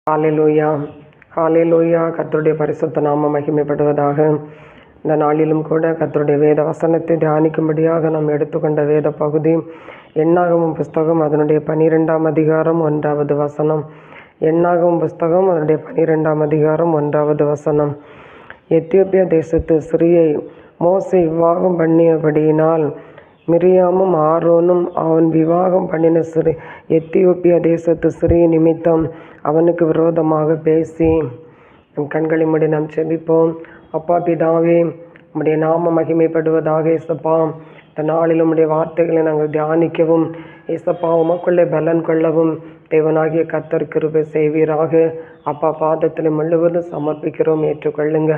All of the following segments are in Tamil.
ஹalleluya ஹalleluya. கர்த்தருடைய பரிசுத்த நாமம் மகிமைப்படுவதாக. இந்த நாளிலும் கூட கர்த்தருடைய வேத வசனத்தை தியானிக்கும்படியாக நாம் எடுத்துக்கொண்ட வேத பகுதி எண்ணாகமம் புஸ்தகம் அதனுடைய 12ஆம் அதிகாரம் 1வது வசனம். எண்ணாகமம் புஸ்தகம் அதனுடைய 12ஆம் அதிகாரம் 1வது வசனம். எத்தியோப்பியா தேசத்து ஸ்திரீயை மோசே விவாகம் பண்ணியபடியினால் மிரியாமும் ஆரோனும் அவன் விவாகம் பண்ணின எத்தியோப்பியா தேசத்து ஸ்திரீ நிமித்தம் அவனுக்கு விரோதமாக பேசி. நம் கண்களை மூடி நாம் செபிப்போம். அப்பா பிதாவே, உம்முடைய நாம மகிமைப்படுவதாக. ஏசப்பா, இந்த நாளில் உம்முடைய வார்த்தைகளை நாங்கள் தியானிக்கவும் ஏசப்பா உமக்குள்ளே பலன் கொள்ளவும் தேவனாகிய கர்த்தர் கிருபை செய்வீராக. அப்பா பாதத்தில் முழுவதும் சமர்ப்பிக்கிறோம், ஏற்றுக்கொள்ளுங்க,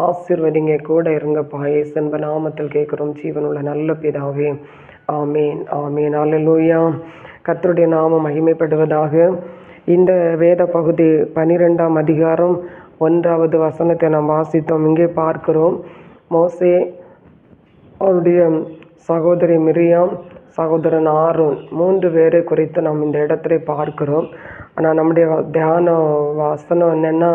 ஆசீர்வதிங்க, கூட இருங்கப்பா. இயேசுவின் நாமத்தில் கேட்குறோம் ஜீவனுள்ள நல்ல பிதாவே, ஆமேன் ஆமேன். அல்லேலூயா. கர்த்தருடைய நாமம் மகிமைப்படுவதாக. இந்த வேத பகுதி 12ஆம் அதிகாரம் 1வது வசனத்தை நாம் வாசித்தோம். இங்கே பார்க்கிறோம், மோசே, அவருடைய சகோதரி மிரியாம், சகோதரன் ஆரோன் 3 பேரை குறித்து நாம் இந்த இடத்துல பார்க்கிறோம். ஆனால் நம்முடைய தியான வசனம் என்னென்னா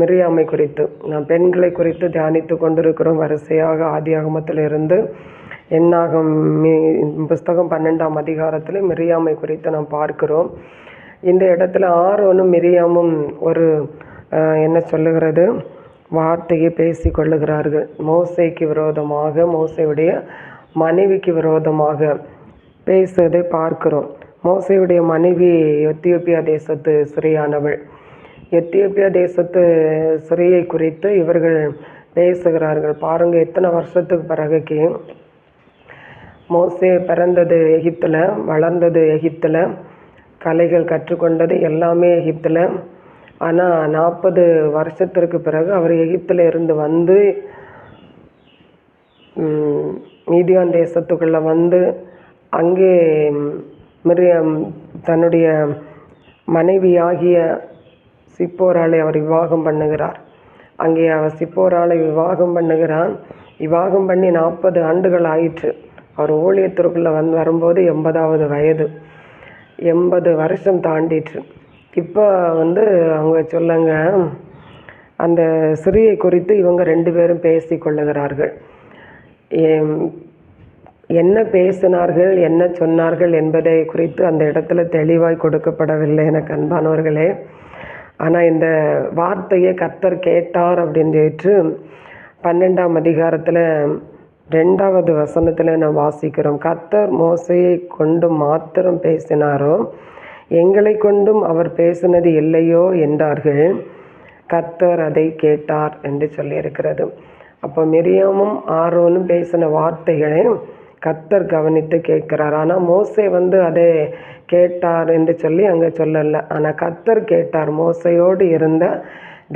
மிரியாமை குறித்து, நாம் பெண்களை குறித்து தியானித்து கொண்டிருக்கிறோம். வரிசையாக ஆதியாகமத்திலிருந்து எண்ணாகம் புஸ்தகம் 12ஆம் அதிகாரத்தில் மிரியாமை குறித்து நாம் பார்க்கிறோம். இந்த இடத்துல ஆரோனும் மிரியாமும் ஒரு என்ன சொல்லுகிறது வார்த்தையை பேசி கொள்ளுகிறார்கள். மோசேக்கு விரோதமாக, மோசேயுடைய மனைவிக்கு விரோதமாக பேசுவதை பார்க்கிறோம். மோசேயுடைய மனைவி எத்தியோப்பியா தேசத்து ஸ்திரீயானவள். எத்தியோப்பியா தேசத்து ஸ்திரீயை குறித்து இவர்கள் பேசுகிறார்கள். பாருங்கள், எத்தனை வருஷத்துக்கு பிறகுக்கு மோசே பிறந்தது எகிப்தில், வளர்ந்தது எகிப்தில், கலைகள் கற்றுக்கொண்டது எல்லாமே எகிப்தில். ஆனால் 40 வருஷத்திற்கு பிறகு அவர் எகிப்தில் இருந்து வந்து மீதியான் தேசத்துக்குள்ளே வந்து அங்கே மிரியாம் தன்னுடைய மனைவியாகிய சிப்போராளை அவர் விவாகம் பண்ணுகிறார். அங்கே அவர் சிப்போராளை விவாகம் பண்ணுகிறான். விவாகம் பண்ணி 40 ஆண்டுகள் ஆயிற்று. அவர் ஊழியத்திற்குள்ளே வரும்போது 80வது வயது, 80 வருஷம் தாண்டிற்று. இப்போ அவங்க சொல்லுங்க, அந்த ஸ்திரீயை குறித்து இவங்க 2 பேரும் பேசி கொள்ளுகிறார்கள். என்ன பேசினார்கள், என்ன சொன்னார்கள் என்பதை குறித்து அந்த இடத்துல தெளிவாய் கொடுக்கப்படவில்லை எனக்கு அன்பானவர்களே. ஆனால் இந்த வார்த்தையை கர்த்தர் கேட்டார் அப்படின்னு சொல்லிட்டு 12ஆம் அதிகாரத்தில் 2வது வசனத்தில் நாம் வாசிக்கிறோம். கர்த்தர் மோசேயை கொண்டு மாத்திரம் பேசினாரோ, எங்களை கொண்டும் அவர் பேசினது இல்லையோ என்றார்கள். கர்த்தர் அதை கேட்டார் என்று சொல்லியிருக்கிறது. அப்போ மிரியாமும் ஆரோனும் பேசின வார்த்தைகளை கர்த்தர் கவனித்து கேட்கிறார். ஆனால் மோசே அதை கேட்டார் என்று சொல்லி அங்கே சொல்லலை. ஆனால் கர்த்தர் கேட்டார். மோசையோடு இருந்த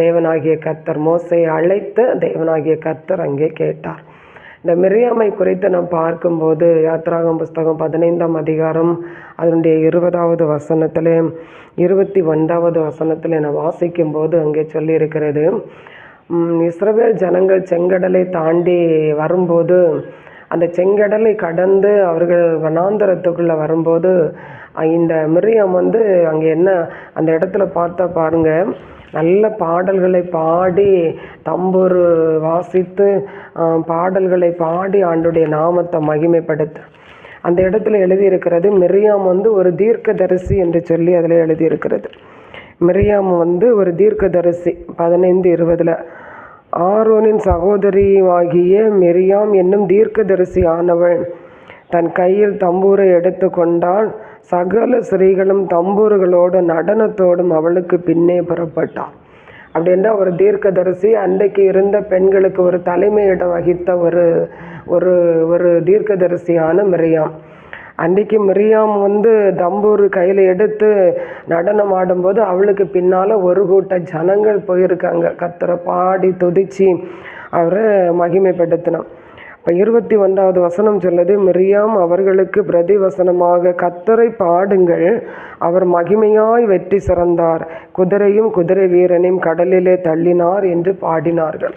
தேவனாகிய கர்த்தர், மோசையை அழைத்த தேவனாகிய கர்த்தர் அங்கே கேட்டார். இந்த மிரியாமை குறித்து நாம் பார்க்கும்போது யாத்ராகமம் புஸ்தகம் 15ஆம் அதிகாரம் அதனுடைய 20வது வசனத்தில் 21வது வசனத்தில் நான் வாசிக்கும்போது அங்கே சொல்லியிருக்கிறது, இஸ்ரவேல் ஜனங்கள் செங்கடலை தாண்டி வரும்போது, அந்த செங்கடலை கடந்து அவர்கள் வனாந்தரத்துக்குள்ளே வரும்போது இந்த மிரியாம் அங்கே என்ன அந்த இடத்துல பார்த்தா பாருங்கள், நல்ல பாடல்களை பாடி, தம்பூர் வாசித்து பாடல்களை பாடி ஆண்டுடைய நாமத்தை மகிமைப்படுத்த அந்த இடத்துல எழுதியிருக்கிறது. மிரியாம் ஒரு தீர்க்கதரிசி என்று சொல்லி அதில் எழுதியிருக்கிறது. மிரியாம் ஒரு தீர்க்கதரிசி. 15:20 ஆரோனின் சகோதரியாகிய மிரியாம் என்னும் தீர்க்கதரிசி ஆனவள் தன் கையில் தம்பூரை எடுத்து கொண்டாள். சகல ஸ்திரீகளும் தம்பூர்களோடு நடனத்தோடும் அவளுக்கு பின்னே புறப்பட்டாள். அப்படின்னா ஒரு தீர்க்கதரிசி, அன்றைக்கு இருந்த பெண்களுக்கு ஒரு தலைமையிடம் வகித்த ஒரு ஒரு தீர்க்கதரிசியான மிரியாம். அன்றைக்கு மிரியாம் தம்பூர் கையில் எடுத்து நடனம் ஆடும்போது அவளுக்கு பின்னால் ஒரு கூட்ட ஜனங்கள் போயிருக்காங்க. கர்த்தரை பாடி துதிச்சு அவரை மகிமைப்படுத்தினான். இப்போ 21வது வசனம் சொல்லுது, மிரியாம் அவர்களுக்கு பிரதிவசனமாக, கர்த்தரை பாடுங்கள், அவர் மகிமையாய் வெற்றி சிறந்தார், குதிரையும் குதிரை வீரனையும் கடலிலே தள்ளினார் என்று பாடினார்கள்.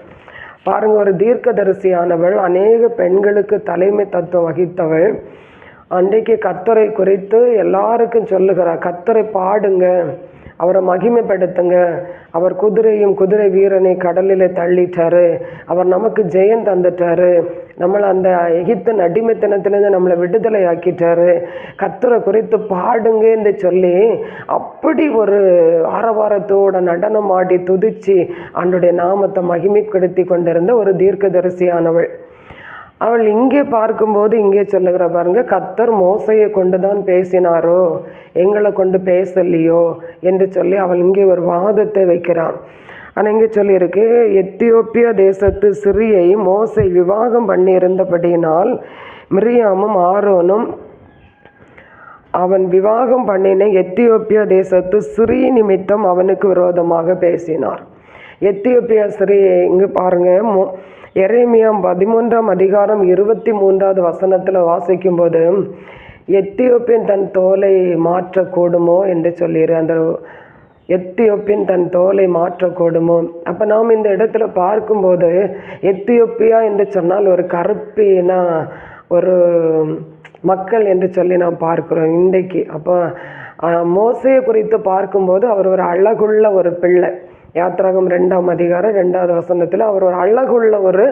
பாருங்கள், ஒரு தீர்க்கதரிசியானவள், அநேக பெண்களுக்கு தலைமை தத்துவம் வகித்தவள், அன்றைக்கு கர்த்தரை குறித்து எல்லாருக்கும் சொல்லுகிறார், கர்த்தரை பாடுங்க, அவரை மகிமைப்படுத்துங்க, அவர் குதிரையும் குதிரை வீரனை கடலில் தள்ளிட்டாரு, அவர் நமக்கு ஜெயம் தந்துட்டாரு, நம்மளை அந்த எகிப்தின் அடிமைத்தனத்திலேருந்து நம்மளை விடுதலை ஆக்கிட்டாரு, கர்த்தரை குறித்து பாடுங்க என்று சொல்லி அப்படி ஒரு ஆரவாரத்தோட நடனம் ஆடி துதிச்சு ஆண்டுடைய நாமத்தை மகிமைப்படுத்தி கொண்டிருந்த ஒரு தீர்க்கதரிசியானவள். அவள் இங்கே பார்க்கும்போது இங்கே சொல்லுகிற பாருங்க, கர்த்தர் மோசையை கொண்டு தான் பேசினாரோ, எங்களை கொண்டு பேசலையோ என்று சொல்லி அவள் இங்கே ஒரு வாதத்தை வைக்கிறான். ஆனால் இங்கே சொல்லியிருக்கு, எத்தியோப்பியா தேசத்து சிறியை மோசை விவாகம் பண்ணி இருந்தபடியினால் மிரியாமும் ஆரோனும் அவன் விவாகம் பண்ணின எத்தியோப்பியா தேசத்து சிறி நிமித்தம் அவனுக்கு விரோதமாக பேசினார். எத்தியோப்பியா சிறி இங்கே பாருங்க, எரேமியா 13ஆம் அதிகாரம் 23வது வசனத்தில் வாசிக்கும்போது, எத்தியோப்பியன் தன் தோலை மாற்றக்கூடுமோ என்று சொல்லிடு. அந்த எத்தியோப்பியன் தன் தோலை மாற்றக்கூடுமோ. அப்போ நாம் இந்த இடத்துல பார்க்கும்போது எத்தியோப்பியா என்று சொன்னால் ஒரு கருப்பினா ஒரு மக்கள் என்று சொல்லி நாம் பார்க்கிறோம் இன்றைக்கு. அப்போ மோசையை குறித்து பார்க்கும்போது அவர் ஒரு அழகுள்ள ஒரு பிள்ளை. யாத்திராகம் 2ஆம் அதிகாரம் 2வது வசனத்தில் அவர் ஒரு அழகுள்ள ஒரு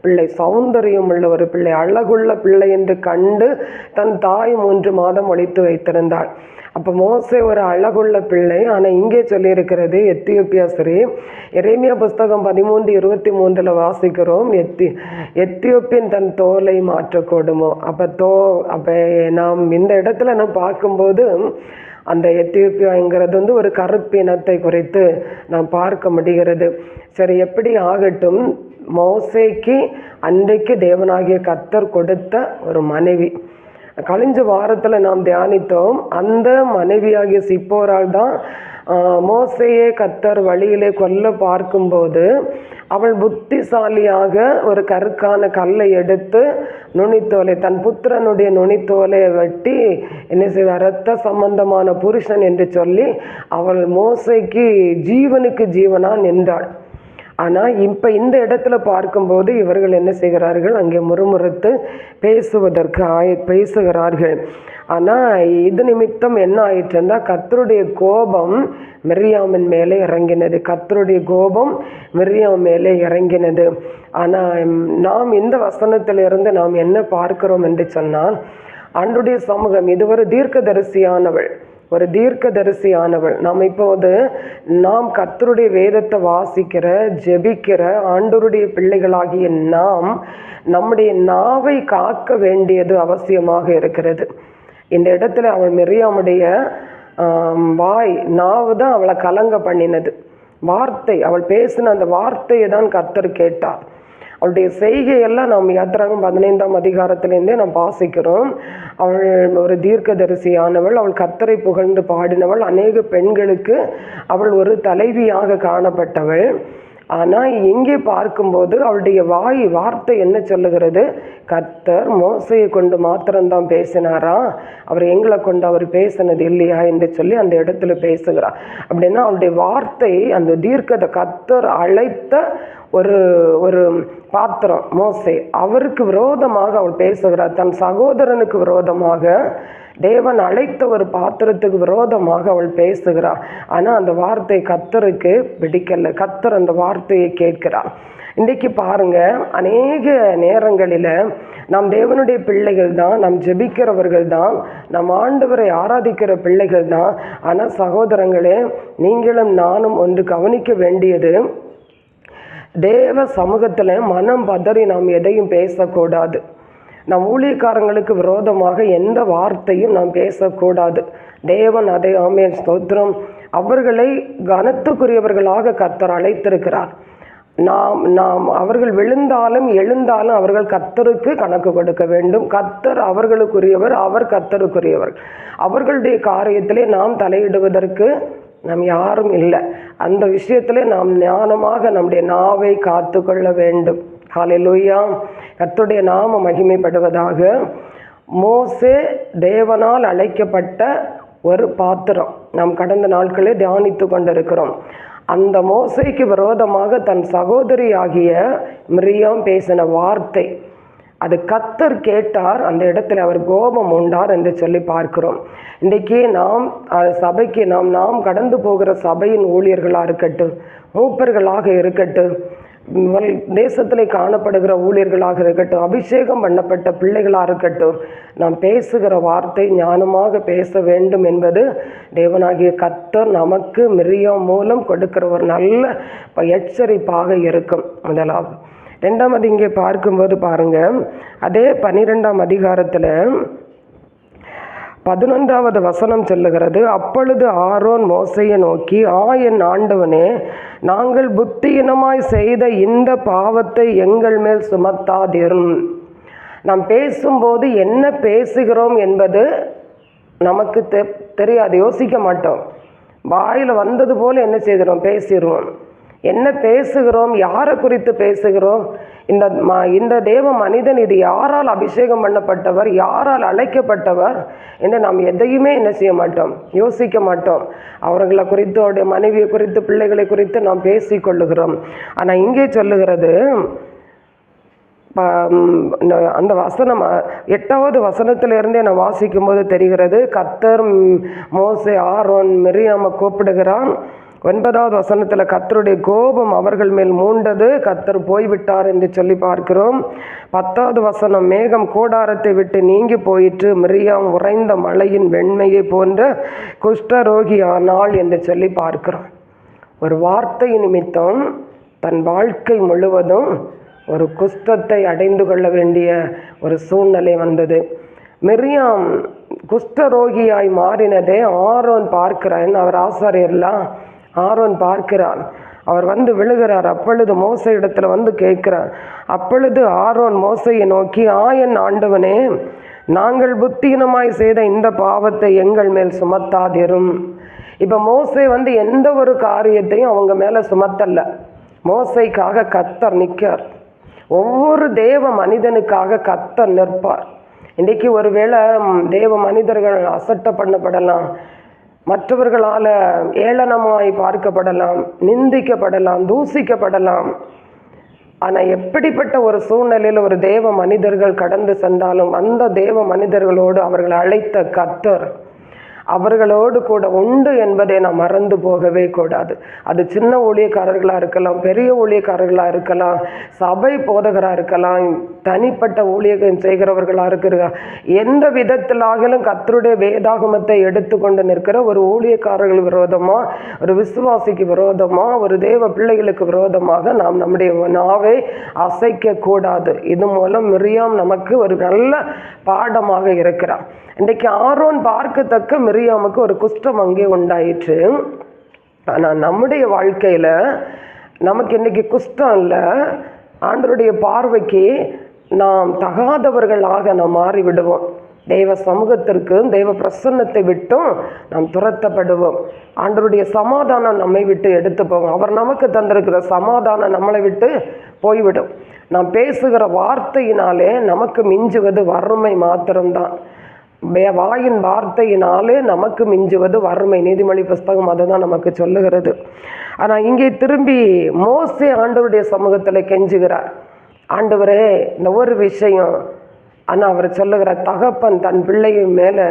பிள்ளை, சௌந்தரியம் உள்ள ஒரு பிள்ளை, அழகுள்ள பிள்ளை என்று கண்டு தன் தாய் 3 மாதம் ஒழித்து வைத்திருந்தாள். அப்போ மோசே ஒரு அழகுள்ள பிள்ளை. ஆனால் இங்கே சொல்லியிருக்கிறது எத்தியோப்பியா சிறி. எரேமியா புஸ்தகம் 13:23 வாசிக்கிறோம், எத்தியோப்பியன் தன் தோலை மாற்றக்கூடுமோ. அப்போ நாம் இந்த இடத்துல நான் பார்க்கும்போது அந்த எத்தியோப்பியாங்கிறது ஒரு கருப்பினத்தை குறித்து நாம் பார்க்க முடிகிறது. சரி, எப்படி ஆகட்டும், மோசேக்கு அன்றைக்கு தேவனாகிய கர்த்தர் கொடுத்த ஒரு மனைவி. கழிஞ்ச வாரத்தில் நாம் தியானித்தோம், அந்த மனைவியாகிய சிப்போரால் தான் மோசையே கர்த்தர் வழியிலே கொல்ல பார்க்கும்போது அவள் புத்திசாலியாக ஒரு கருக்கான கல்லை எடுத்து நுனித்தோலை, தன் புத்திரனுடைய நுனித்தோலை வெட்டி என்ன செய்தார், இரத்த சம்பந்தமான புருஷன் என்று சொல்லி அவள் மோசைக்கு ஜீவனுக்கு ஜீவனாக நின்றாள். ஆனால் இப்போ இந்த இடத்துல பார்க்கும்போது இவர்கள் என்ன செய்கிறார்கள், அங்கே முறுமுறுத்து பேசுவதற்கு பேசுகிறார்கள். ஆனால் இது நிமித்தம் என்ன ஆயிற்றுன்னா, கர்த்தருடைய கோபம் மிரியாமின் மேலே இறங்கினது. கர்த்தருடைய கோபம் மிரியாம் மேலே இறங்கினது. ஆனால் நாம் இந்த வசனத்திலிருந்து நாம் என்ன பார்க்கிறோம் என்று சொன்னால், ஆண்டவருடைய சமூகம் இது ஒரு தீர்க்கதரிசியானவள், ஒரு தீர்க்கதரிசியானவள். நாம் கர்த்தருடைய வேதத்தை வாசிக்கிற, ஜெபிக்கிற ஆண்டவருடைய பிள்ளைகளாகிய நாம் நம்முடைய நாவை காக்க வேண்டியது அவசியமாக இருக்கிறது. இந்த இடத்துல அவள் மிரியாமுடைய வாய், நாவு தான் அவளை கலங்க பண்ணினது. வார்த்தை, அவள் பேசின அந்த வார்த்தையை தான் கர்த்தர் கேட்டார். அவளுடைய செய்கையெல்லாம் நாம் யாத்திராகம் 15ஆம் அதிகாரத்திலேருந்தே நாம் வாசிக்கிறோம். அவள் ஒரு தீர்க்கதரிசியானவள், அவள் கர்த்தரை புகழ்ந்து பாடினவள், அநேக பெண்களுக்கு அவள் ஒரு தலைவியாக காணப்பட்டவள். ஆனால் இங்கே பார்க்கும்போது அவளுடைய வார்த்தை என்ன சொல்லுகிறது, கர்த்தர் மோசையை கொண்டு மாத்திரம்தான் பேசினாரா, அவர் எங்களை கொண்டு அவர் பேசினது இல்லையா என்று சொல்லி அந்த இடத்துல பேசுகிறார். அப்படின்னா அவளுடைய வார்த்தை, அந்த கர்த்தர் அழைத்த ஒரு பாத்திரம் மோசே, அவருக்கு விரோதமாக அவள் பேசுகிறார். தன் சகோதரனுக்கு விரோதமாக, தேவன் அழைத்த ஒரு பாத்திரத்துக்கு விரோதமாக அவள் பேசுகிறாள். ஆனால் அந்த வார்த்தை கர்த்தருக்கு பிடிக்கல. கர்த்தர் அந்த வார்த்தையை கேட்கிறார். இன்றைக்கு பாருங்க, அநேக நேரங்களில் நாம் தேவனுடைய பிள்ளைகள் தான், நாம் ஜெபிக்கிறவர்கள் தான், நாம் ஆண்டவரை ஆராதிக்கிற பிள்ளைகள் தான். ஆனால் சகோதரங்களே, நீங்களும் நானும் ஒன்று கவனிக்க வேண்டியது, தேவ சமூகத்தில் மனம் பதறி நாம் எதையும் பேசக்கூடாது. நம் ஊழியக்காரங்களுக்கு விரோதமாக எந்த வார்த்தையும் நாம் பேசக்கூடாது. தேவன் அதை ஆமென் ஸ்தோத்திரம், அவர்களை கனத்துக்குரியவர்களாக கர்த்தர் அழைத்திருக்கிறார். நாம் அவர்கள் விழுந்தாலும் எழுந்தாலும் அவர்கள் கர்த்தருக்கு கணக்கு கொடுக்க வேண்டும். கர்த்தர் அவர்களுக்குரியவர், அவர் கர்த்தருக்குரியவர். அவர்களுடைய காரியத்திலே நாம் தலையிடுவதற்கு நாம் யாரும் இல்லை. அந்த விஷயத்திலே நாம் ஞானமாக நம்முடைய நாவை காத்து கொள்ள வேண்டும். ஹல்லேலூயா, கர்த்தருடைய நாம மகிமைப்படுவதாக. மோசே தேவனால் அழைக்கப்பட்ட ஒரு பாத்திரம். நாம் கடந்த நாட்களே தியானித்து கொண்டிருக்கிறோம். அந்த மோசைக்கு விரோதமாக தன் சகோதரி ஆகிய மிரியாம் பேசின வார்த்தை, அது கர்த்தர் கேட்டார், அந்த இடத்துல அவர் கோபம் உண்டார் என்று சொல்லி பார்க்கிறோம். இன்றைக்கி நாம் சபைக்கு நாம் கடந்து போகிற சபையின் ஊழியர்களாக இருக்கட்டும், மூப்பர்களாக இருக்கட்டும், தேசத்தில் காணப்படுகிற ஊழியர்களாக இருக்கட்டும், அபிஷேகம் பண்ணப்பட்ட பிள்ளைகளாக இருக்கட்டும், நாம் பேசுகிற வார்த்தை ஞானமாக பேச வேண்டும் என்பது தேவனாகிய கர்த்தர் நமக்கு மிரியாம் மூலம் கொடுக்கிற ஒரு நல்ல எச்சரிப்பாக இருக்கும். முதலாவது. ரெண்டாவது இங்கே பார்க்கும்போது பாருங்கள், அதே 12ஆம் அதிகாரத்தில் 11வது வசனம் சொல்லுகிறது, அப்பொழுது ஆரோன் மோசையை நோக்கி, என் ஆண்டவனே, நாங்கள் புத்தியினமாய் செய்த இந்த பாவத்தை எங்கள் மேல் சுமத்தாதிரும். நாம் பேசும்போது என்ன பேசுகிறோம் என்பது நமக்கு தெரியாது, யோசிக்க மாட்டோம். வாயில் வந்தது போல் என்ன செய்கிறோம், பேசிடுவோம். என்ன பேசுகிறோம், யாரை குறித்து பேசுகிறோம், இந்த தேவ மனிதன் இது யாரால் அபிஷேகம் பண்ணப்பட்டவர், யாரால் அழைக்கப்பட்டவர் என்று நாம் எதையுமே என்ன செய்ய மாட்டோம், யோசிக்க மாட்டோம். அவர்களை குறித்து, அவருடைய மனைவியை குறித்து, பிள்ளைகளை குறித்து நாம் பேசி கொள்ளுகிறோம். ஆனால் இங்கே சொல்லுகிறது, அந்த வசனம் 8வது வசனத்திலிருந்தே நான் வாசிக்கும்போது தெரிகிறது, கர்த்தர் மோசே ஆரோன் மிரியாமை கூப்பிடுகிறான். 9வது வசனத்தில் கர்த்தருடைய கோபம் அவர்கள் மேல் மூண்டது, கர்த்தர் போய்விட்டார் என்று சொல்லி பார்க்கிறோம். 10வது வசனம், மேகம் கூடாரத்தை விட்டு நீங்கி போயிற்று, மிரியாம் உறைந்த மலையின் வெண்மையை போன்ற குஷ்டரோகி ஆனாள் என்று சொல்லி பார்க்கிறோம். ஒரு வார்த்தை நிமித்தம் தன் வாழ்க்கை முழுவதும் ஒரு குஷ்டத்தை அடைந்து கொள்ள வேண்டிய ஒரு சூழ்நிலை வந்தது. மிரியாம் குஷ்டரோகியாய் மாறினதே ஆரோன் பார்க்கிறான். அவர் ஆசாரியர்லாம், ஆரோன் பார்க்கிறான். அவர் வந்து விழுகிறார். அப்பொழுது மோசே இடத்துல வந்து கேட்கிறார். அப்பொழுது ஆரோன் மோசையை நோக்கி, என் ஆண்டவனே, நாங்கள் புத்தீனமாய் செய்த இந்த பாவத்தை எங்கள் மேல் சுமத்தாதிரும். இப்போ மோசே வந்து எந்த ஒரு காரியத்தையும் அவங்க மேலே சுமத்தல்ல. மோசைக்காக கர்த்தர் நிற்கார். ஒவ்வொரு தேவ மனிதனுக்காக கர்த்தர் நிற்பார். இன்றைக்கு ஒருவேளை தேவ மனிதர்கள் அசட்டை பண்ணப்படலாம், மற்றவர்களால் ஏளனமாய் பார்க்கப்படலாம், நிந்திக்கப்படலாம், தூசிக்கப்படலாம். ஆனால் எப்படிப்பட்ட ஒரு சூழ்நிலையில் ஒரு தேவ மனிதர்கள் கடந்து சென்றாலும் அந்த தேவ மனிதர்களோடு அவர்களை அழைத்த கர்த்தர் அவர்களோடு கூட உண்டு என்பதை நாம் மறந்து போகவே கூடாது. அது சின்ன ஊழியக்காரர்களாக இருக்கலாம், பெரிய ஊழியக்காரர்களாக இருக்கலாம், சபை போதகராக இருக்கலாம், தனிப்பட்ட ஊழியம் செய்கிறவர்களாக இருக்கிற எந்த விதத்திலாகிலும் கர்த்தருடைய வேதாகமத்தை எடுத்துக்கொண்டு நிற்கிற ஒரு ஊழியக்காரர்கள் விரோதமாக, ஒரு விசுவாசிக்கு விரோதமாக, ஒரு தேவ பிள்ளைகளுக்கு விரோதமாக நாம் நம்முடைய நாவை அசைக்கக்கூடாது. இது மூலம் மிரியாம் நமக்கு ஒரு நல்ல பாடமாக இருக்கிறார். இன்றைக்கு ஆரோன் பார்க்கத்தக்க மிரியாமுக்கு ஒரு குஷ்டம் அங்கே உண்டாயிற்று. ஆனால் நம்முடைய வாழ்க்கையில் நமக்கு இன்றைக்கி குஷ்டம் இல்லை. ஆண்டவருடைய பார்வைக்கு நாம் தகாதவர்களாக நாம் மாறிவிடுவோம். தெய்வ சமூகத்திற்கு, தெய்வ பிரசன்னத்தை விட்டும் நாம் துரத்தப்படுவோம். ஆண்டவருடைய சமாதானம் நம்மை விட்டு எடுத்து போவோம். அவர் நமக்கு தந்திருக்கிற சமாதானம் நம்மளை விட்டு போய்விடும். நாம் பேசுகிற வார்த்தையினாலே நமக்கு மிஞ்சுவது வறுமை மாத்திரம்தான். வாயின் வார்த்தையினாலே நமக்கு மிஞ்சுவது வறுமை. நீதிமொழி புஸ்தகம் அதை தான் நமக்கு சொல்லுகிறது. ஆனால் இங்கே திரும்பி மோசே ஆண்டவருடைய சமூகத்தில் கெஞ்சுகிறார். ஆண்டவரே, இந்த ஒரு விஷயம். ஆனால் அவர் சொல்லுகிறார், தகப்பன் தன் பிள்ளையின் மேலே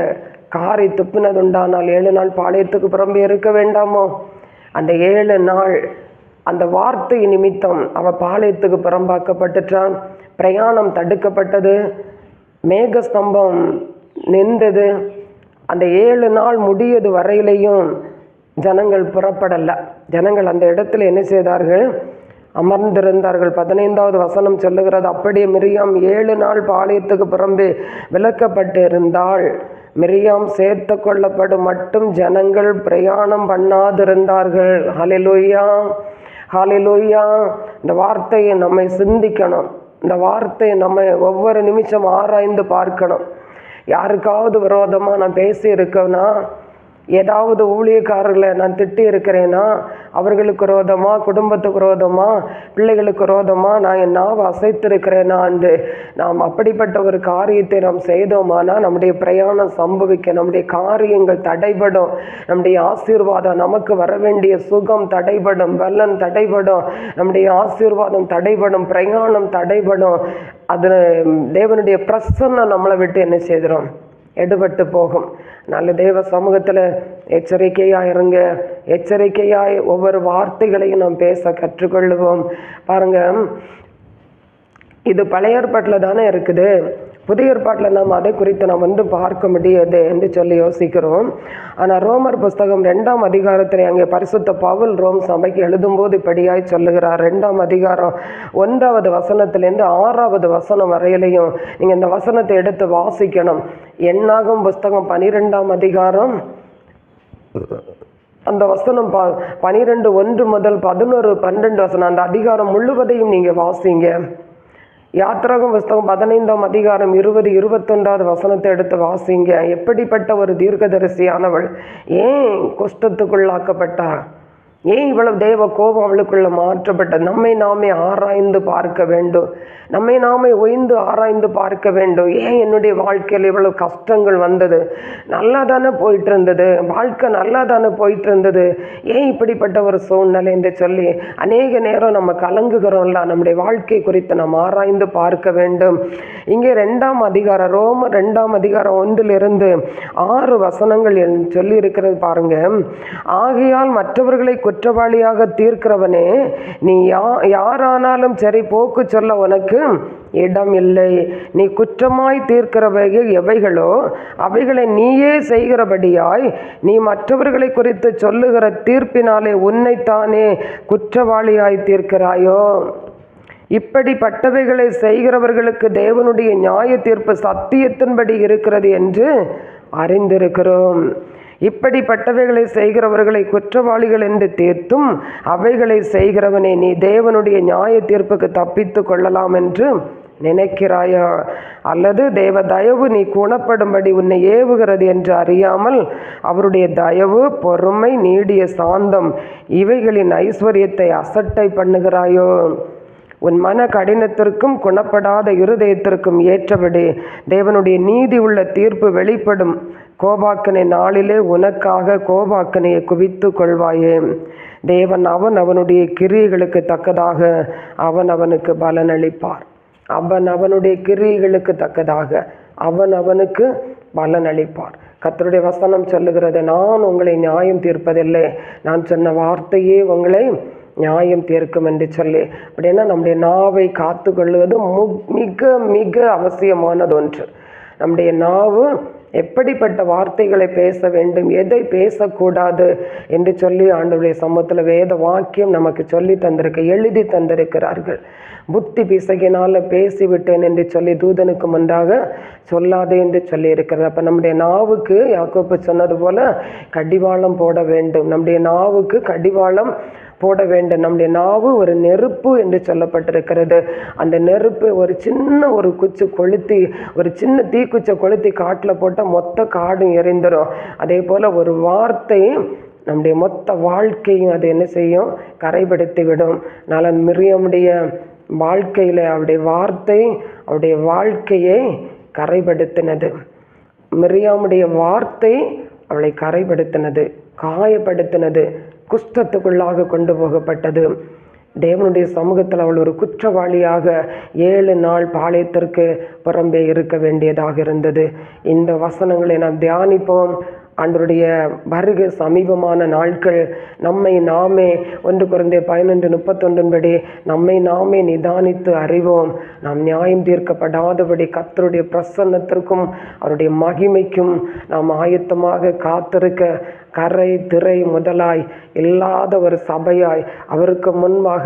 காரை துப்பினதுண்டானால் 7 நாள் பாளையத்துக்கு புறம்பே இருக்க வேண்டாமோ? அந்த 7 நாள் அந்த வார்த்தை நிமித்தம் அவள் பாளையத்துக்கு புறம்பாக்கப்பட்டுட்டான். பிரயாணம் தடுக்கப்பட்டது, மேகஸ்தம்பம் நின்றது. அந்த 7 நாள் முடியது வரையிலையும் ஜனங்கள் புறப்படலை. ஜனங்கள் அந்த இடத்துல என்ன செய்தார்கள், அமர்ந்திருந்தார்கள். 15வது வசனம் சொல்லுகிறது, அப்படியே மிரியாம் 7 நாள் பாளையத்துக்கு புறம்பே விலக்கப்பட்டு இருந்தால் மிரியாம் சேர்த்து கொள்ளப்படும் மட்டும் ஜனங்கள் பிரயாணம் பண்ணாதிருந்தார்கள். ஹல்லேலூயா, ஹல்லேலூயா. இந்த வார்த்தையை நம்மை சிந்திக்கணும். இந்த வார்த்தையை நம்ம ஒவ்வொரு நிமிஷம் ஆராய்ந்து பார்க்கணும். யாருக்காவது விரோதமாக நான் பேசி இருக்கேன்னா, ஏதாவது ஊழியக்காரர்களை நான் திட்டி இருக்கிறேன்னா, அவர்களுக்கு விரோதமா, குடும்பத்துக்கு விரோதமா, பிள்ளைகளுக்கு விரோதமா நான் என் நாவை அசைத்திருக்கிறேனா என்று நாம் அப்படிப்பட்ட ஒரு காரியத்தை நாம் செய்தோமானா நம்முடைய பிரயாணம் சம்பவிக்க, நம்முடைய காரியங்கள் தடைபடும், நம்முடைய ஆசீர்வாதம், நமக்கு வர வேண்டிய சுகம் தடைபடும், பலன் தடைபடும், நம்முடைய ஆசீர்வாதம் தடைபடும், பிரயாணம் தடைபடும். அது தேவனுடைய பிரசன்னம் நம்மளை விட்டு என்ன செய்கிறோம், எடுபட்டு போகும். நல்ல தேவ சமூகத்தில் எச்சரிக்கையாக இருங்க. எச்சரிக்கையாய் ஒவ்வொரு வார்த்தைகளையும் நாம் பேச கற்றுக்கொள்ளுவோம். பாருங்க, இது பழைய ஏற்பாட்டில் தானே இருக்குது. புதிய ஏற்பாட்டில் நாம் அதை குறித்து நாம் பார்க்க முடியாது என்று சொல்லி யோசிக்கிறோம். ஆனால் ரோமர் புஸ்தகம் 2ஆம் அதிகாரத்தில் அங்கே பரிசுத்த பவுல் ரோம் சபைக்கு எழுதும்போது இப்படியாய் சொல்லுகிறார். 2ஆம் அதிகாரம் 1வது வசனத்திலேருந்து 6வது வசனம் வரையிலையும் நீங்கள் இந்த வசனத்தை எடுத்து வாசிக்கணும். எண்ணாகும் புஸ்தகம் 12ஆம் அதிகாரம் அந்த வசனம் 12 1 முதல் 11 12 வசனம், அந்த அதிகாரம் முழுவதையும் நீங்கள் வாசிங்க. யாத்திராகம் புஸ்தகம் 15ஆம் அதிகாரம் 20 21வது வசனத்தை எடுத்து வாசிங்க. எப்படிப்பட்ட ஒரு தீர்க்கதரிசியானவள் ஏன் குஷ்டத்துக்குள்ளாக்கப்பட்டா, ஏன் இவ்வளவு தேவ கோபம் அவளுக்குள்ள மாற்றப்பட்ட? நம்மை நாமே ஆராய்ந்து பார்க்க வேண்டும், நம்மை நாமே ஒய்ந்து ஆராய்ந்து பார்க்க வேண்டும். ஏன் என்னுடைய வாழ்க்கையில் இவ்வளவு கஷ்டங்கள் வந்தது? நல்லா தானே போயிட்டு இருந்தது, வாழ்க்கை நல்லா தானே போயிட்டு இருந்தது, ஏன் இப்படிப்பட்ட ஒரு சூழ்நிலை என்று சொல்லி அநேக நேரம் நம்ம கலங்குகிறோம்ல. நம்முடைய வாழ்க்கை குறித்து நாம் ஆராய்ந்து பார்க்க வேண்டும். இங்கே 2ஆம் அதிகாரம், ரோமர் 2ஆம் அதிகாரம் 1லிருந்து 6 வசனங்கள் சொல்லி இருக்கிறது பாருங்க. ஆகையால் மற்றவர்களை குற்றவாளியாக தீர்க்கிறவனே, நீ யாரானாலும் சரி போக்கு சொல்ல உனக்கு இடம் இல்லை. நீ குற்றமாய் தீர்க்கிறவைகள் எவைகளோ அவைகளை நீயே செய்கிறபடியாய் நீ மற்றவர்களை குறித்து சொல்லுகிற தீர்ப்பினாலே உன்னைத்தானே குற்றவாளியாய் தீர்க்கிறாயோ. இப்படிப்பட்டவைகளை செய்கிறவர்களுக்கு தேவனுடைய நியாய தீர்ப்பு சத்தியத்தின்படி இருக்கிறது என்று அறிந்திருக்கிறோம். இப்படிப்பட்டவைகளை செய்கிறவர்களை குற்றவாளிகள் என்று தீர்த்தும் அவைகளை செய்கிறவனே, நீ தேவனுடைய நியாய தீர்ப்புக்கு தப்பித்து கொள்ளலாம் என்று நினைக்கிறாயா? அல்லது தேவ தயவு நீ குணப்படும்படி உன்னை ஏவுகிறது என்று அறியாமல் அவருடைய தயவு, பொறுமை, நீடிய சாந்தம் இவைகளின் ஐஸ்வர்யத்தை அசட்டை பண்ணுகிறாயோ? உன் மன கடினத்திற்கும் குணப்படாத இருதயத்திற்கும் ஏற்றபடி தேவனுடைய நீதி உள்ள தீர்ப்பு வெளிப்படும் கோபாக்கனை நாளிலே உனக்காக கோபாக்கனையை குவித்து கொள்வாயே. தேவன் அவனுடைய கிரியைகளுக்கு தக்கதாக அவனுக்கு பலனளிப்பார். அவனுடைய கிரியைகளுக்கு தக்கதாக அவனுக்கு பலனளிப்பார். கர்த்தருடைய வசனம் சொல்லுகிறது, நான் உங்களை நியாயம் தீர்ப்பதில்லை, நான் சொன்ன வார்த்தையே உங்களை நியாயம் தீர்க்கும் என்று சொல்லி. அப்படின்னா நம்முடைய நாவை காத்து கொள்வது மிக மிக அவசியமானது ஒன்று. நம்முடைய நாவு எப்படிப்பட்ட வார்த்தைகளை பேச வேண்டும், எதை பேசக்கூடாது என்று சொல்லி ஆண்டவருடைய சமூகத்தில் வேத வாக்கியம் நமக்கு சொல்லி தந்திருக்க, எழுதி தந்திருக்கிறார்கள். புத்தி பிசகினால பேசிவிட்டேன் என்று சொல்லி தூதனுக்கு முன்பாக சொல்லாதே என்று சொல்லி இருக்கிறது. அப்போ நம்முடைய நாவுக்கு யாக்கோப்பு சொன்னது போல கடிவாளம் போட வேண்டும். நம்முடைய நாவுக்கு கடிவாளம் போட வேண்டும். நம்முடைய நாவு ஒரு நெருப்பு என்று சொல்லப்பட்டிருக்கிறது. அந்த நெருப்பு ஒரு சின்ன குச்சி கொளுத்தி, ஒரு சின்ன தீக்குச்சை கொளுத்தி காட்டில் போட்டால் மொத்த காடும் எரிந்துடும். அதே போல் ஒரு வார்த்தை நம்முடைய மொத்த வாழ்க்கையும் அது என்ன செய்யும், கரைபடுத்தி விடும். அதனால் மிரியாமுடைய வாழ்க்கையில் அவருடைய வார்த்தை அவருடைய வாழ்க்கையை கரைபடுத்தினது. மிரியாமுடைய வார்த்தை அவளை கரைபடுத்தினது, காயப்படுத்தினது, குஷ்டத்துக்குள்ளாக கொண்டு போகப்பட்டது. தேவனுடைய சமூகத்தில் அவள் ஒரு குற்றவாளியாக 7 நாள் பாளையத்திற்கு புறம்பே இருக்க வேண்டியதாக இருந்தது. இந்த வசனங்களை நாம் தியானிப்போம். ஆண்டவருடைய வருகை சமீபமான நாட்கள். நம்மை நாமே 1 கொரிந்தியர் 11:31 படி நம்மை நாமே நிதானித்து அறிவோம். நாம் நியாயம் தீர்க்கப்படாதபடி கர்த்தருடைய பிரசன்னத்திற்கும் அவருடைய மகிமைக்கும் நாம் ஆயத்தமாக காத்திருக்க, கரை திரை முதலாய் இல்லாத ஒரு சபையாய் அவருக்கு முன்பாக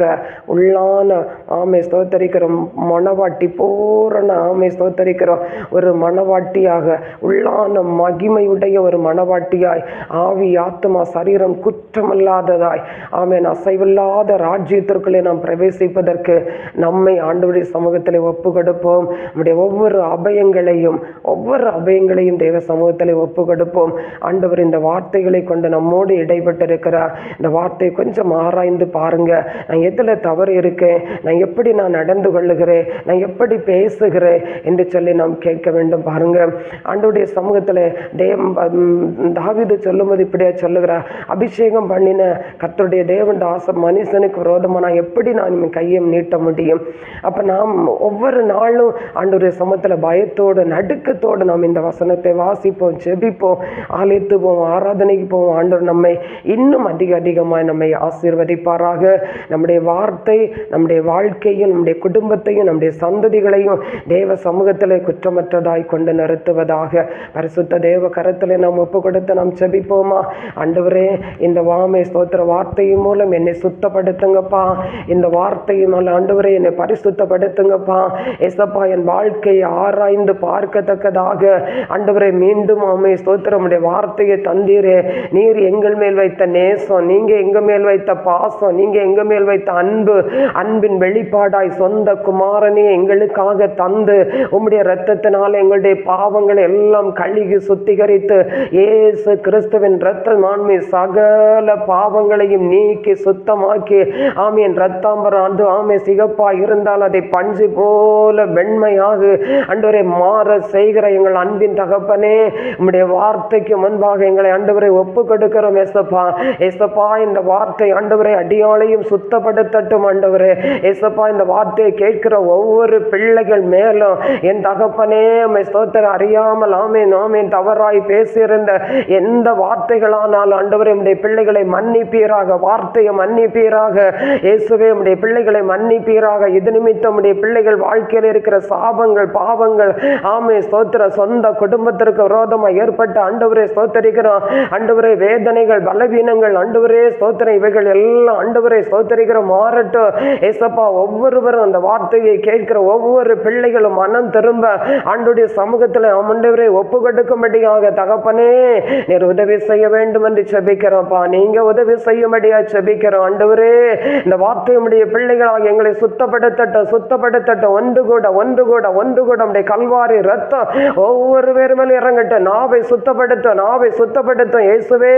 உள்ளான ஆமை ஸ்தோத்தரிக்கிறோம், மணவாட்டி பூரண ஆமை ஸ்தோத்தரிக்கிறோம், ஒரு மணவாட்டியாக உள்ளான மகிமையுடைய ஒரு மணவாட்டியாய் ஆவி ஆத்மா சரீரம் குற்றமில்லாததாய் ஆமென் அசைவில்லாத ராஜ்யத்திற்குள்ளே நாம் பிரவேசிப்பதற்கு நம்மை ஆண்டவருடைய சமூகத்தில் ஒப்பு கொடுப்போம். நம்முடைய ஒவ்வொரு அபயங்களையும் தேவ சமூகத்தில் ஒப்பு கொடுப்போம். ஆண்டவர் இந்த வார்த்தைகளை கொண்டு நம்மோடு இடைப்பட்டு இருக்கிற இந்த வார்த்தையை கொஞ்சம் ஆராய்ந்து பாருங்க. நான் எதில் தவறு இருக்கேன், நான் எப்படி நான் நடந்து கொள்ளுகிறேன், நான் எப்படி பேசுகிறேன் என்று சொல்லி நாம் கேட்க வேண்டும். பாருங்க, ஆண்டவருடைய சமூகத்தில் தாவீது சொல்லும்போது இப்படியே சொல்லுகிறார், அபிஷேகம் பண்ணின கர்த்தருடைய தேவன் தாசன் மனுஷனுக்கு விரோதமாக நான் எப்படி நான் கையை நீட்ட முடியும்? அப்போ நாம் ஒவ்வொரு நாளும் ஆண்டவருடைய சமூகத்தில் பயத்தோடு நடுக்கத்தோடு நாம் இந்த வசனத்தை வாசிப்போம், ஜெபிப்போம், ஆலயத்து போவோம், ஆராதனைக்கு போவோம். ஆண்டவர் நம்மை இன்னும் அதிகமாக நம்மை ஆசீர்வதிப்பாராக. நம்முடைய வார்த்தை நம்முடைய வாழ்க்கையும் நம்முடைய குடும்பத்தையும் நம்முடைய சந்ததிகளையும் தேவ சமூகத்தில் குற்றமற்றதாய் கொண்டு நிறுத்துவதாக. பரிசுத்த தேவ கரத்தில் நாம் ஒப்பு கொடுத்து நாம் ஜெபிப்போமா? ஆண்டவரே, இந்த வாமை ஸ்தோத்திர வார்த்தையின் மூலம் என்னை சுத்தப்படுத்துங்கப்பா. இந்த வார்த்தையின் மூலம் ஆண்டவரே என்னை பரிசுத்தப்படுத்துங்கப்பா. ஏசப்பா, என் வாழ்க்கையை ஆராய்ந்து பார்க்கத்தக்கதாக ஆண்டவரே மீண்டும் ஆமை ஸ்தோத்திரம் உடைய வார்த்தையை தந்தீரே. நீர் எங்கள் மேல் வைத்த நேசம், நீங்க எங்க மேல் வைத்த பாசம், நீங்க எங்க மேல் வைத்த அன்பு, அன்பின் வெளிப்பாடாய் சொந்த குமாரனே எங்களுக்காக தந்து உம்முடைய இரத்தத்தினால் எங்களுடைய பாவங்களை எல்லாம் கழுகி சுத்திகரித்து இயேசு கிறிஸ்துவின் இரத்த மாண்மை சகல பாவங்களையும் நீக்கி சுத்தமாக்கி ஆமீன் இரத்தாம்பரம் அந்த ஆமை சிகப்பா இருந்தால் அதை பஞ்சு போல வெண்மையாக ஆண்டவரை மாற செய்கிற எங்கள் அன்பின் தகப்பனே, உம்முடைய வார்த்தைக்கு முன்பாக எங்களை ஆண்டவரை ஒப்பு கொடுக்கிறோம். ஏசப்பா, ஏசப்பா, இந்த வார்த்தை ஆண்டவரை அடியாளையும் சுத்தப்படுத்தட்டும். ஆண்டவரே ஏசப்பா, இந்த வார்த்தையை கேட்கிற ஒவ்வொரு பிள்ளைகள் மேலும் என் தகப்பனே உம்மை ஸ்தோத்திரம் அறியாமல் ஆமேன் தவறாய் பேசியிருந்த எந்த வார்த்தைகளானால் ஆண்டவரே உம்முடைய பிள்ளைகளை மன்னிப்பீராக, வார்த்தையை மன்னிப்பீராக. இயேசுவே, உம்முடைய பிள்ளைகளை மன்னிப்பீராக. இது நிமித்தம் உம்முடைய பிள்ளைகள் வாழ்க்கையில் இருக்கிற சாபங்கள், பாவங்கள், ஆமே ஸ்தோத்திர சொந்த குடும்பத்திற்கு விரோதமாக ஏற்பட்ட ஆண்டவரே ஸ்தோத்தரிக்கிறோம். ஆண்டவரே வேதனைகள், பலவீனங்கள், ஆண்டவரே ஸ்தோத்திரம் இவைகள் எல்லாம் ஆண்டவரே ஸ்தோத்தரிக்கிறோம் மாறட்டும். ஏசப்பா, ஒவ்வொருவரும் அந்த வார்த்தையை கேட்கிற ஒவ்வொரு பிள்ளைகளும் மனம் திரும்ப ஆண்டவருடைய சமூகத்தில் ஆண்டவரே ஒப்பு கொடுக்கும்படியாக தகப்பனே நீர் உதவி செய்ய வேண்டும் என்று செபிக்கிறோம்ப்பா. நீங்க உதவி செய்யும்படியா செபிக்கிறோம். ஆண்டவரே, இந்த வார்த்தையுடைய பிள்ளைகளாக எங்களை சுத்தப்படுத்தட்டும். ஒன்று கூட நம்முடைய கல்வாரி ரத்தம் ஒவ்வொரு பேர் மேலும் இறங்கட்டும். நாவை சுத்தப்படுத்தும் இயேசுவே.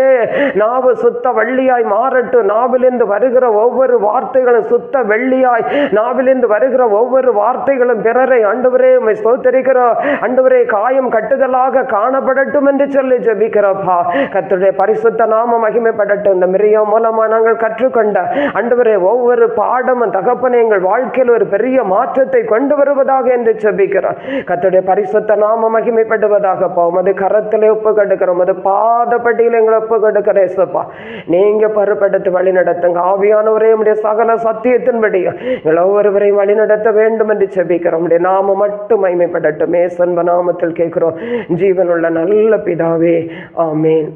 நாவு சுத்த வெள்ளியாய் மாறட்டும். நாவிலிருந்து வருகிற ஒவ்வொரு வார்த்தைகளும் சுத்த வெள்ளியாய், நாவிலிருந்து வருகிற ஒவ்வொரு வார்த்தைகளும் பிறரை ஆண்டவரே உம்மை ஸ்தோத்திரிக்கிறோம். ஆண்டவரே, காயம் கட்டுதலாக காணப்படட்டும் என்று சொல்லி ஜெபிக்கிறோம்ப்பா. கர்த்தருடைய பரிசுத்த நாம மகிமைப்படட்டும். இந்த மிரியாம் மூலமா நாங்கள் கற்றுக்கொண்ட ஆண்டவரே ஒவ்வொரு பாடமும் தகப்பனே எங்கள் வாழ்க்கையில் ஒரு பெரிய மாற்றத்தை கொண்டு வருவதாக என்று ஜெபிக்கிறோம். கர்த்தருடைய பரிசுத்த நாம மகிமைப்படுவதாக. உமது கரத்திலே ஒப்பு கொடுக்கிறோம், உமது பாதப்படியில் எங்களை ஒப்பு கொடுக்கிறேன். நீங்க பொறுப்படுத்தி வழி நடத்துங்க. ஆவியானவரே, உம்முடைய சகல சத்தியத்தின்படி எங்கள் ஒவ்வொருவரையும் வழி நடத்த வேண்டும் என்று ஜெபிக்கிறோம். உம்முடைய நாம மட்டும் மகிமைப்படட்டும். இயேசுவின் நாமத்தில் கேட்கிறோம் ஜீவனுள்ள நல்ல பிதாவே. ஆமேன்.